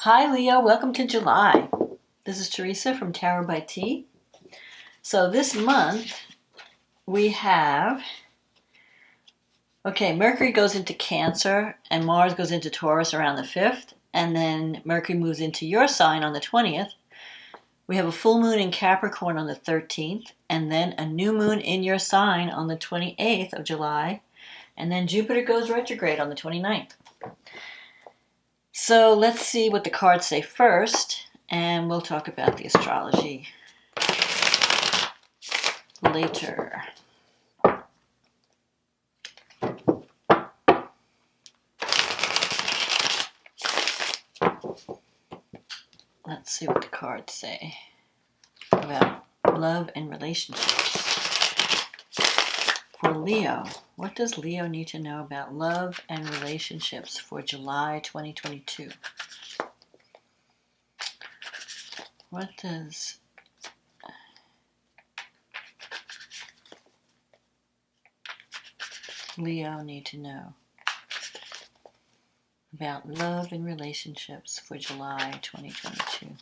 Hi Leo, welcome to July. This is Teresa from Tarot by T. So this month we have, Mercury goes into Cancer and Mars goes into Taurus around the 5th, and then Mercury moves into your sign on the 20th. We have a full moon in Capricorn on the 13th, and then a new moon in your sign on the 28th of July, and then Jupiter goes retrograde on the 29th. So let's see what the cards say first, and we'll talk about the astrology later. Let's see what the cards say about love and relationships. For Leo, what does Leo need to know about love and relationships for July 2022? What does Leo need to know about love and relationships for July 2022?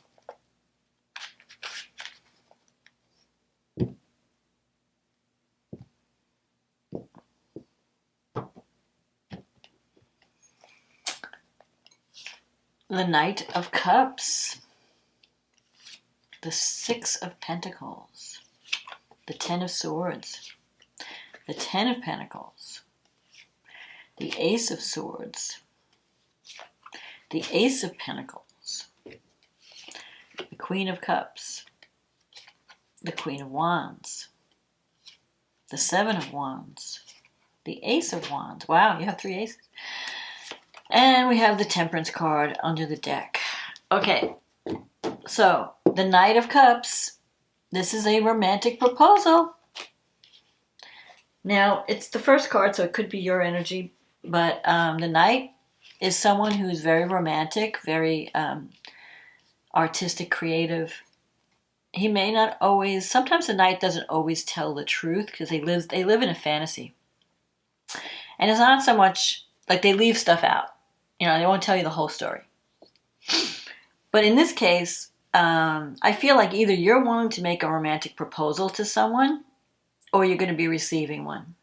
The Knight of Cups, the Six of Pentacles, the Ten of Swords, the Ten of Pentacles, the Ace of Swords, the Ace of Pentacles, the Queen of Cups, the Queen of Wands, the Seven of Wands, the Ace of Wands. Wow, you have 3 aces. And we have the Temperance card under the deck. Okay, so the Knight of Cups, this is a romantic proposal. Now, it's the first card, so it could be your energy, but the Knight is someone who's very romantic, very artistic, creative. He may not always, sometimes the Knight doesn't always tell the truth because they live in a fantasy. And it's not so much, like they leave stuff out. You know, they won't tell you the whole story. But in this case, I feel like either you're willing to make a romantic proposal to someone or you're going to be receiving one.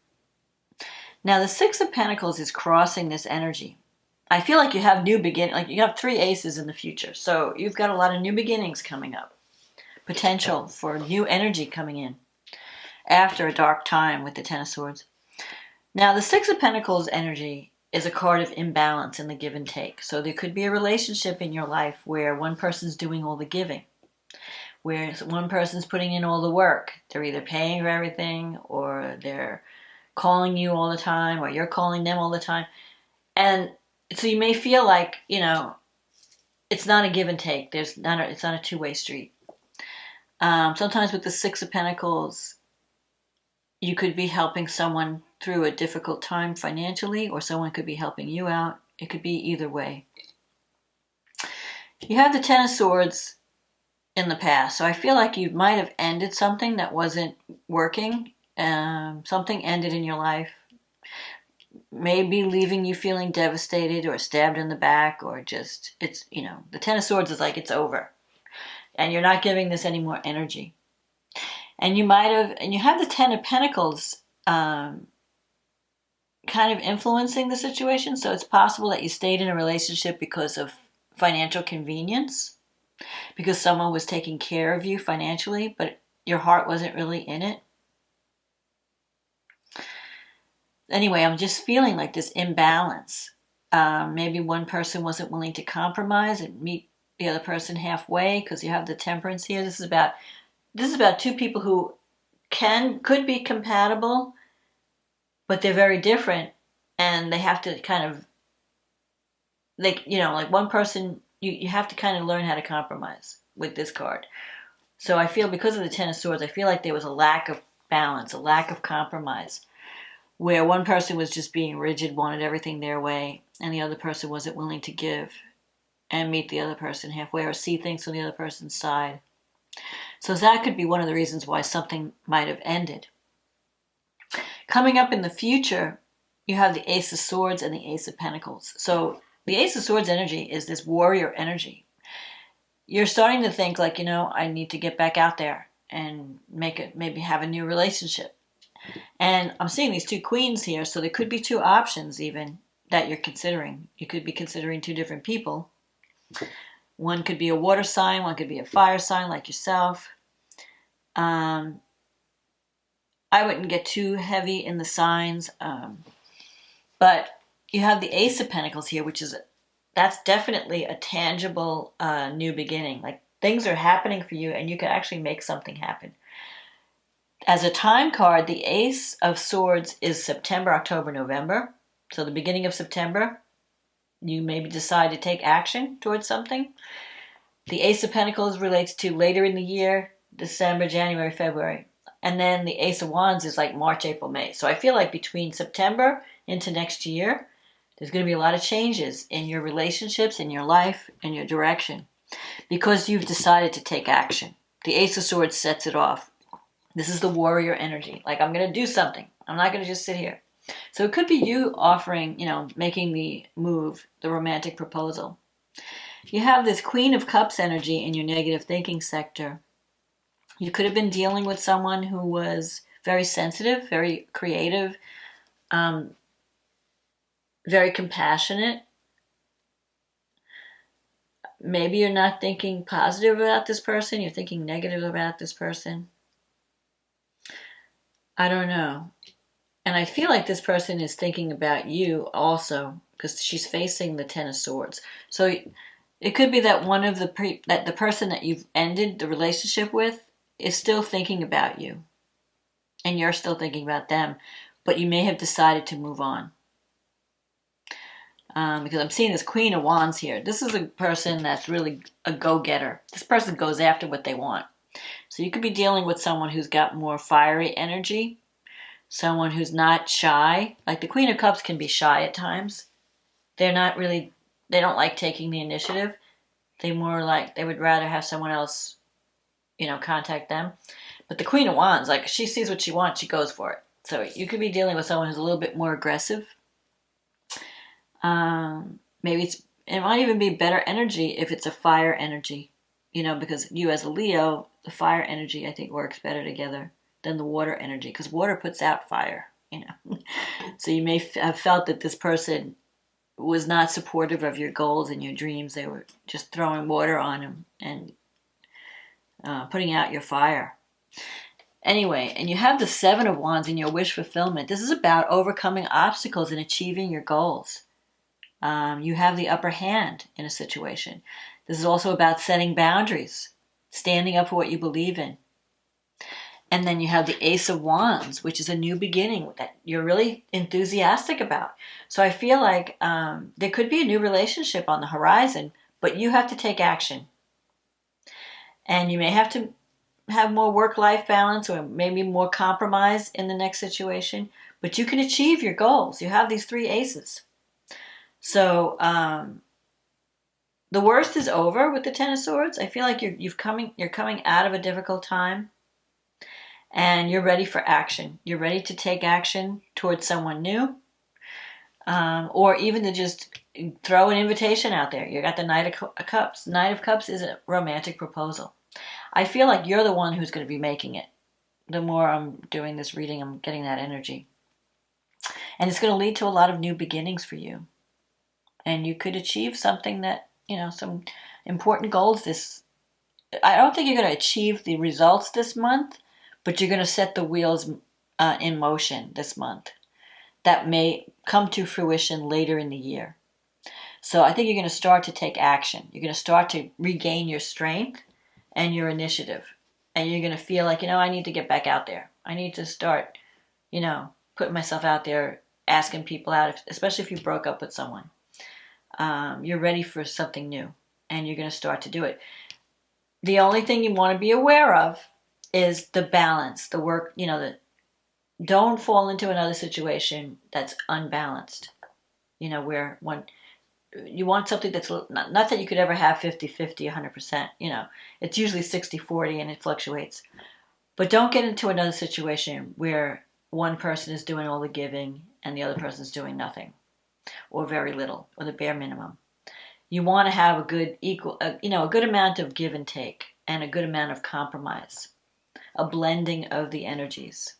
Now, the Six of Pentacles is crossing this energy. I feel like you have new beginnings, like you have 3 aces in the future. So you've got a lot of new beginnings coming up. Potential for new energy coming in after a dark time with the Ten of Swords. Now, the Six of Pentacles energy is a card of imbalance in the give and take. So there could be a relationship in your life where one person's doing all the giving, where one person's putting in all the work. They're either paying for everything, or they're calling you all the time, or you're calling them all the time. And so you may feel like, you know, it's not a give and take. It's not a two-way street. Sometimes with the Six of Pentacles, you could be helping someone through a difficult time financially, or someone could be helping you out. It could be either way. You have the Ten of Swords in the past, so I feel like you might have ended something that wasn't working. Something ended in your life, maybe leaving you feeling devastated or stabbed in the back, or just, it's, you know, the Ten of Swords is like it's over and you're not giving this any more energy. And you have the Ten of Pentacles kind of influencing the situation. So it's possible that you stayed in a relationship because of financial convenience, because someone was taking care of you financially, but your heart wasn't really in it. Anyway, I'm just feeling like this imbalance. Maybe one person wasn't willing to compromise and meet the other person halfway, because you have the Temperance here. This is about 2 people who could be compatible, but they're very different, and they have to kind of, like one person, you have to kind of learn how to compromise with this card. So I feel, because of the Ten of Swords, I feel like there was a lack of balance, a lack of compromise, where one person was just being rigid, wanted everything their way, and the other person wasn't willing to give and meet the other person halfway, or see things from the other person's side. So that could be one of the reasons why something might have ended. Coming up in the future, you have the Ace of Swords and the Ace of Pentacles. So the Ace of Swords energy is this warrior energy. you're starting to think like, I need to get back out there and maybe have a new relationship. And I'm seeing these two queens here, so there could be two options even that you're considering. You could be considering two different people. One could be a water sign, one could be a fire sign like yourself. I wouldn't get too heavy in the signs, but you have the Ace of Pentacles here, that's definitely a tangible new beginning. Like things are happening for you, and you can actually make something happen. As a time card, the Ace of Swords is September, October, November. So the beginning of September, you maybe decide to take action towards something. The Ace of Pentacles relates to later in the year, December, January, February. And then the Ace of Wands is like March, April, May. So I feel like between September into next year, there's going to be a lot of changes in your relationships, in your life, in your direction, because you've decided to take action. The Ace of Swords sets it off. This is the warrior energy. Like, I'm going to do something. I'm not going to just sit here. So it could be you offering, making the move, the romantic proposal. You have this Queen of Cups energy in your negative thinking sector. You could have been dealing with someone who was very sensitive, very creative, very compassionate. Maybe you're not thinking positive about this person. You're thinking negative about this person. I don't know. And I feel like this person is thinking about you also, because she's facing the Ten of Swords. So it could be that that the person that you've ended the relationship with is still thinking about you, and you're still thinking about them, but you may have decided to move on. Because I'm seeing this Queen of Wands here. This is a person that's really a go-getter. This person goes after what they want. So you could be dealing with someone who's got more fiery energy, someone who's not shy. Like the Queen of Cups can be shy at times. They don't like taking the initiative. They would rather have someone else, contact them. But the Queen of Wands, like, she sees what she wants, she goes for it. So you could be dealing with someone who's a little bit more aggressive. Maybe it might even be better energy if it's a fire energy, because you as a Leo, the fire energy I think works better together than the water energy, because water puts out fire, So you may have felt that this person was not supportive of your goals and your dreams. They were just throwing water on them and putting out your fire. Anyway, and you have the Seven of Wands in your wish fulfillment. This is about overcoming obstacles and achieving your goals. You have the upper hand in a situation. This is also about setting boundaries, standing up for what you believe in. And then you have the Ace of Wands, which is a new beginning that you're really enthusiastic about. So I feel like there could be a new relationship on the horizon, but you have to take action. And you may have to have more work-life balance or maybe more compromise in the next situation, but you can achieve your goals. You have these three aces. So the worst is over with the Ten of Swords. I feel like you're coming out of a difficult time, and you're ready for action. You're ready to take action towards someone new, or even to just throw an invitation out there. You got the Knight of Cups. Knight of Cups is a romantic proposal. I feel like you're the one who's going to be making it. The more I'm doing this reading, I'm getting that energy. And it's going to lead to a lot of new beginnings for you. And you could achieve something that, some important goals I don't think you're going to achieve the results this month, but you're going to set the wheels in motion this month that may come to fruition later in the year. So I think you're going to start to take action. You're going to start to regain your strength and your initiative. And you're going to feel like, I need to get back out there. I need to start, putting myself out there, asking people out, especially if you broke up with someone. You're ready for something new, and you're going to start to do it. The only thing you want to be aware of is the balance, the work, don't fall into another situation that's unbalanced, where you want something that's not that you could ever have 50-50, 100%, it's usually 60-40 and it fluctuates. But don't get into another situation where one person is doing all the giving and the other person is doing nothing, or very little, or the bare minimum. you want to have a good a good amount of give and take and a good amount of compromise, a blending of the energies.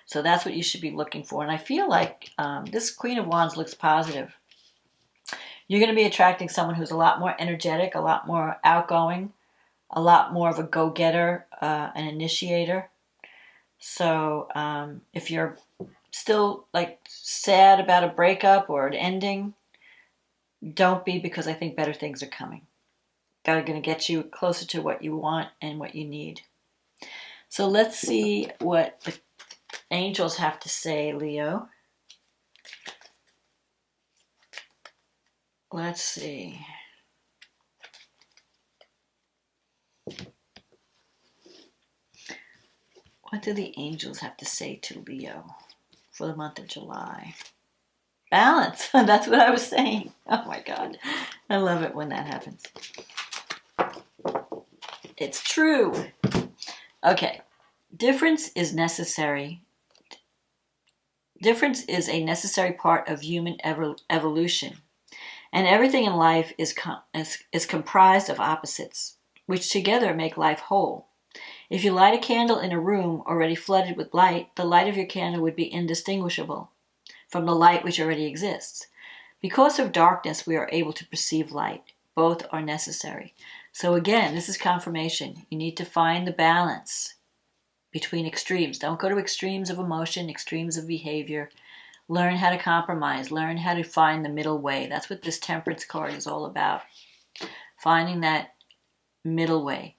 So that's what you should be looking for. And I feel like this Queen of Wands looks positive. You're going to be attracting someone who's a lot more energetic, a lot more outgoing, a lot more of a go-getter, an initiator. So if you're still like sad about a breakup or an ending, don't be, because I think better things are coming. They're going to get you closer to what you want and what you need. So let's see what the angels have to say, Leo. Let's see. What do the angels have to say to Leo for the month of July? Balance. That's what I was saying. Oh my God. I love it when that happens. It's true. Okay. Difference is necessary. Difference is a necessary part of human evolution. And everything in life is comprised of opposites, which together make life whole. If you light a candle in a room already flooded with light, the light of your candle would be indistinguishable from the light which already exists. Because of darkness, we are able to perceive light. Both are necessary. So again, this is confirmation. You need to find the balance between extremes. Don't go to extremes of emotion, extremes of behavior. Learn how to compromise. Learn how to find the middle way. That's what this Temperance card is all about. Finding that middle way.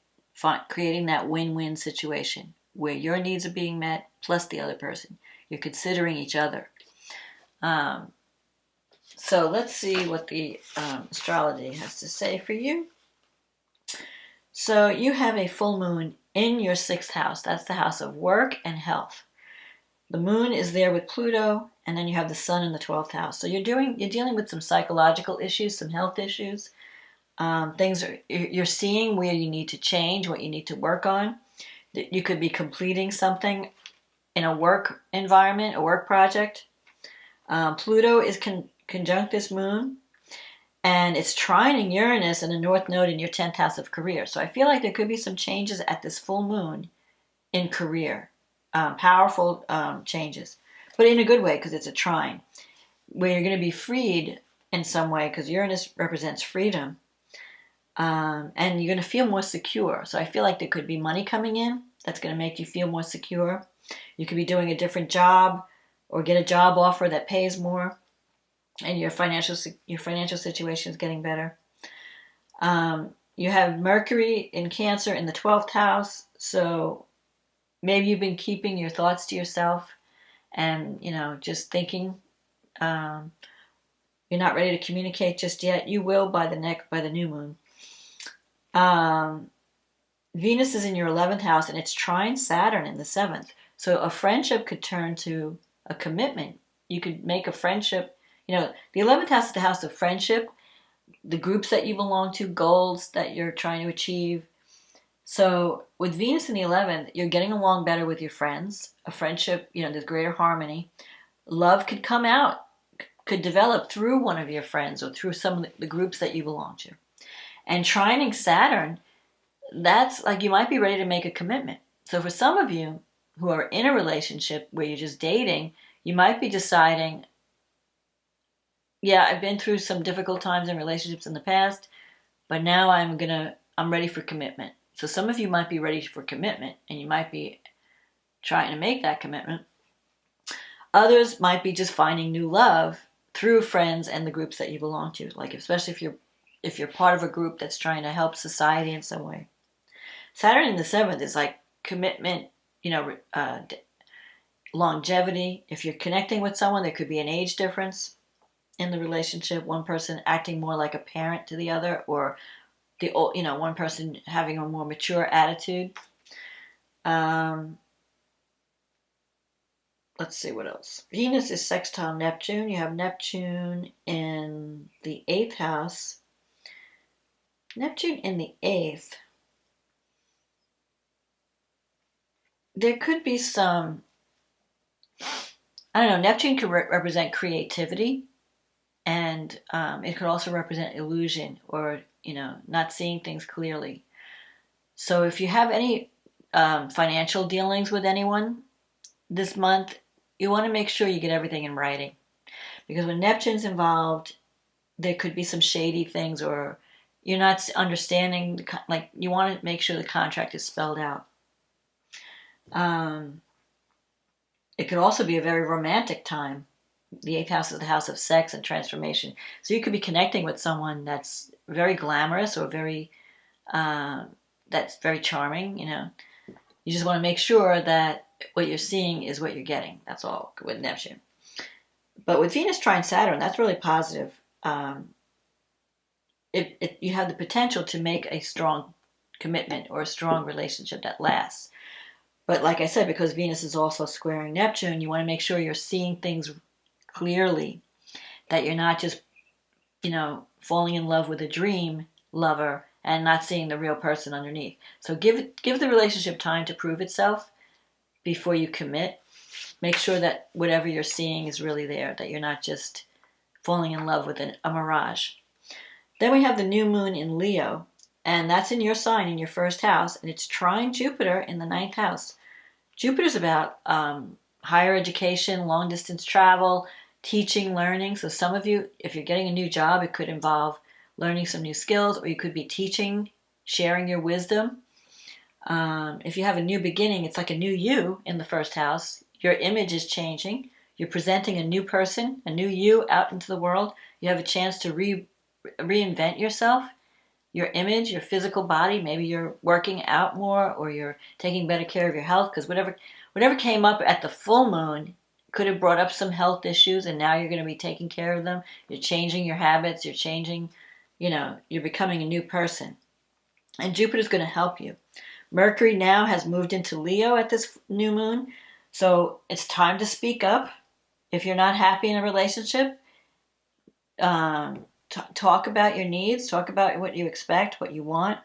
Creating that win-win situation where your needs are being met plus the other person. You're considering each other. So let's see what the astrology has to say for you. So you have a full moon in your 6th house. That's the house of work and health. The moon is there with Pluto, and then you have the sun in the 12th house. So you're dealing with some psychological issues, some health issues. You're seeing where you need to change, what you need to work on. You could be completing something in a work environment, a work project. Pluto is conjunct this moon, and it's trining Uranus in the North Node in your 10th house of career. So I feel like there could be some changes at this full moon in career, powerful changes, but in a good way because it's a trine, where you're going to be freed in some way because Uranus represents freedom. And you're going to feel more secure. So I feel like there could be money coming in that's going to make you feel more secure. You could be doing a different job or get a job offer that pays more, and your financial situation is getting better. You have Mercury in Cancer in the 12th house, so maybe you've been keeping your thoughts to yourself and, just thinking. You're not ready to communicate just yet. You will by the new moon. Venus is in your 11th house, and it's trine Saturn in the 7th. So a friendship could turn to a commitment. You could make a friendship. The 11th house is the house of friendship, the groups that you belong to, goals that you're trying to achieve. So with Venus in the 11th, you're getting along better with your friends. A friendship, there's greater harmony. Love could come out, could develop through one of your friends or through some of the groups that you belong to. And trining Saturn, that's like you might be ready to make a commitment. So for some of you who are in a relationship where you're just dating, you might be deciding, yeah, I've been through some difficult times in relationships in the past, but now I'm ready for commitment. So some of you might be ready for commitment, and you might be trying to make that commitment. Others might be just finding new love through friends and the groups that you belong to, like especially if you're part of a group that's trying to help society in some way. Saturn in the 7th is like commitment, longevity. If you're connecting with someone, there could be an age difference in the relationship. One person acting more like a parent to the other, or one person having a more mature attitude. Let's see what else. Venus is sextile Neptune. You have Neptune in the 8th house. Neptune in the 8th. There could be some, Neptune could represent creativity and And it could also represent illusion or, not seeing things clearly. So if you have any financial dealings with anyone this month, you want to make sure you get everything in writing. Because when Neptune's involved, there could be some shady things, or you're not understanding, like you want to make sure the contract is spelled out. It could also be a very romantic time. The 8th house is the house of sex and transformation. So you could be connecting with someone that's very glamorous or that's very charming, You just want to make sure that what you're seeing is what you're getting. That's all with Neptune. But with Venus trine Saturn, that's really positive. You have the potential to make a strong commitment or a strong relationship that lasts. But like I said, because Venus is also squaring Neptune, you want to make sure you're seeing things clearly, that you're not just, falling in love with a dream lover and not seeing the real person underneath. So give the relationship time to prove itself before you commit. Make sure that whatever you're seeing is really there, that you're not just falling in love with a mirage. Then we have the new moon in Leo, and that's in your sign, in your first house, and it's trine Jupiter in the 9th house. Jupiter's about higher education, long distance travel, teaching, learning. So some of you, if you're getting a new job, it could involve learning some new skills, or you could be teaching, sharing your wisdom. If you have a new beginning, it's like a new you in the first house. Your image is changing. You're presenting a new person, a new you out into the world. You have a chance to reinvent yourself, your image, your physical body. Maybe you're working out more, or you're taking better care of your health, because whatever came up at the full moon could have brought up some health issues, and now you're going to be taking care of them. You're changing your habits. You're changing, you're becoming a new person. And Jupiter's going to help you. Mercury now has moved into Leo at this new moon. So it's time to speak up. If you're not happy in a relationship, talk about your needs. Talk about what you expect, what you want.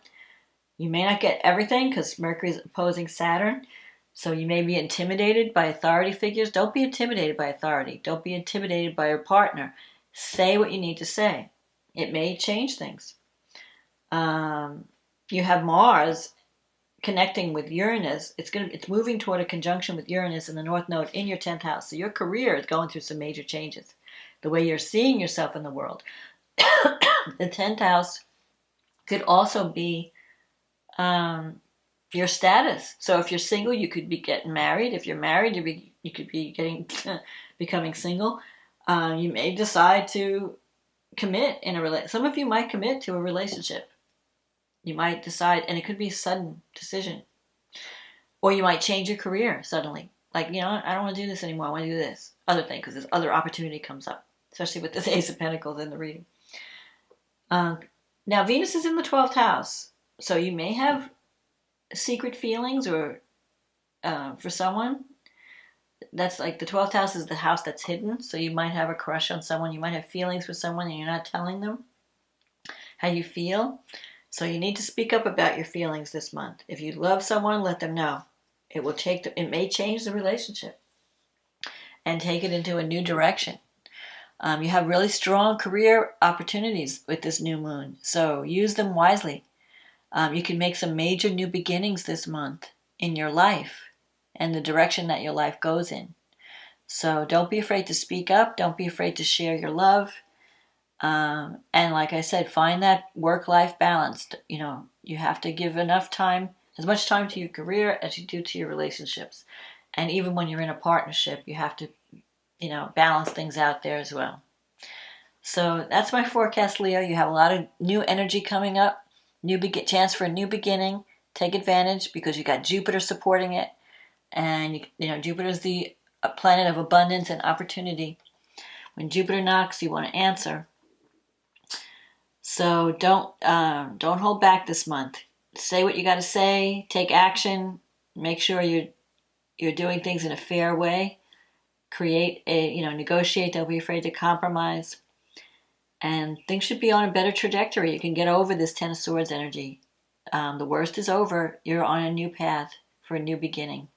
You may not get everything because Mercury is opposing Saturn. So you may be intimidated by authority figures. Don't be intimidated by authority. Don't be intimidated by your partner. Say what you need to say. It may change things. You have Mars connecting with Uranus. It's moving toward a conjunction with Uranus in the North Node in your 10th house. So your career is going through some major changes. The way you're seeing yourself in the world. The 10th house could also be your status. So if you're single, you could be getting married. If you're married, you could be becoming single. You may decide to commit in a relationship. Some of you might commit to a relationship. You might decide, and it could be a sudden decision. Or you might change your career suddenly. Like, I don't want to do this anymore. I want to do this other thing, because this other opportunity comes up, especially with this Ace of Pentacles in the reading. Now, Venus is in the 12th house. So you may have secret feelings or for someone. That's like the 12th house is the house that's hidden. So you might have a crush on someone. You might have feelings for someone and you're not telling them how you feel. So you need to speak up about your feelings this month. If you love someone, let them know. It may change the relationship and take it into a new direction. You have really strong career opportunities with this new moon. So use them wisely. You can make some major new beginnings this month in your life and the direction that your life goes in. So don't be afraid to speak up. Don't be afraid to share your love. And like I said, find that work-life balance. You have to give enough time, as much time to your career as you do to your relationships. And even when you're in a partnership, you have to, balance things out there as well. So that's my forecast, Leo. You have a lot of new energy coming up, chance for a new beginning. Take advantage because you got Jupiter supporting it. And, Jupiter is the planet of abundance and opportunity. When Jupiter knocks, you want to answer. So don't hold back this month. Say what you got to say. Take action. Make sure you're doing things in a fair way. Negotiate. Don't be afraid to compromise. And things should be on a better trajectory. You can get over this Ten of Swords energy. The worst is over. You're on a new path for a new beginning.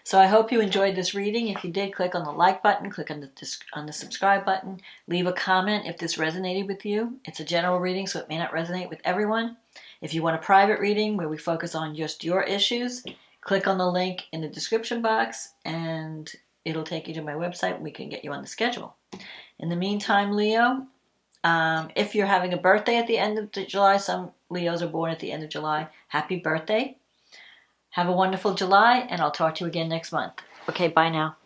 So I hope you enjoyed this reading. If you did, click on the like button, click on the subscribe button, leave a comment if this resonated with you. It's a general reading, so it may not resonate with everyone. If you want a private reading where we focus on just your issues, click on the link in the description box and it'll take you to my website and we can get you on the schedule. In the meantime, Leo, if you're having a birthday at the end of July, some Leos are born at the end of July, happy birthday. Have a wonderful July, and I'll talk to you again next month. Okay, bye now.